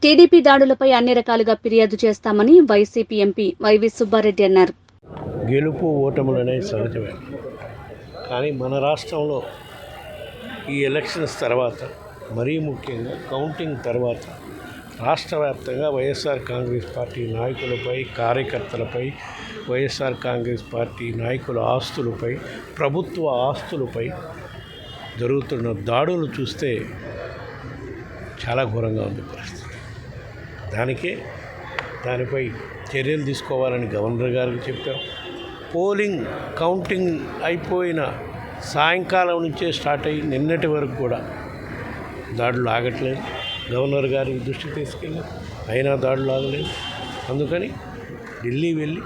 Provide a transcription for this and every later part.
TDP దాడులపై అన్ని రకాలుగా ఫిర్యాదు చేస్తామని వైసీపీ ఎంపీ వైవి సుబ్బారెడ్డి అన్నారు. గెలుపు ఓటములు అనేవి సహజమే, కానీ మన రాష్ట్రంలో ఈ ఎలక్షన్స్ తర్వాత, మరీ ముఖ్యంగా కౌంటింగ్ తర్వాత రాష్ట్ర వ్యాప్తంగా వైఎస్ఆర్ కాంగ్రెస్ పార్టీ నాయకులపై, కార్యకర్తలపై, వైఎస్ఆర్ కాంగ్రెస్ పార్టీ నాయకుల ఆస్తులపై, ప్రభుత్వ ఆస్తులపై జరుగుతున్న దాడులు చూస్తే చాలా ఘోరంగా ఉంది పరిస్థితి. దానిపై చర్యలు తీసుకోవాలని గవర్నర్ గారికి చెప్పాం. పోలింగ్ కౌంటింగ్ అయిపోయిన సాయంకాలం నుంచే స్టార్ట్ అయ్యి నిన్నటి వరకు కూడా దాడులు ఆగట్లేదు. గవర్నర్ గారి దృష్టికి తీసుకెళ్ళి అయినా దాడులు ఆగలేదు. అందుకని ఢిల్లీ వెళ్ళి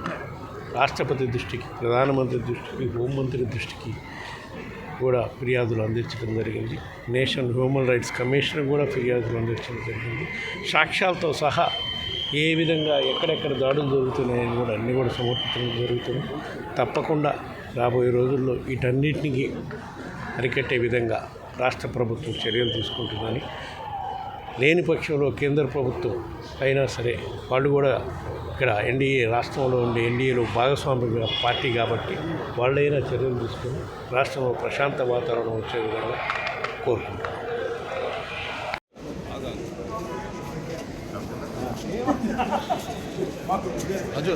రాష్ట్రపతి దృష్టికి, ప్రధానమంత్రి దృష్టికి, హోంమంత్రి దృష్టికి కూడా ఫిర్యాదులు అందించడం జరిగింది. నేషనల్ హ్యూమన్ రైట్స్ కమిషన్ కూడా ఫిర్యాదులు అందించడం జరిగింది. సాక్ష్యాలతో సహా ఏ విధంగా ఎక్కడెక్కడ దాడులు జరుగుతున్నాయని కూడా అన్నీ కూడా సమర్పించడం జరుగుతుంది. తప్పకుండా రాబోయే రోజుల్లో వీటన్నిటికీ అరికట్టే విధంగా రాష్ట్ర ప్రభుత్వం చర్యలు తీసుకుంటుందని, లేని పక్షంలో కేంద్ర ప్రభుత్వం అయినా సరే వాళ్ళు కూడా ఇక్కడ ఎన్డీఏ రాష్ట్రంలో ఉండే ఎన్డీఏలో భాగస్వామ్య పార్టీ కాబట్టి వాళ్ళైనా చర్యలు తీసుకుని రాష్ట్రంలో ప్రశాంత వాతావరణం వచ్చే విధంగా కోరుకుంటున్నాం. అజు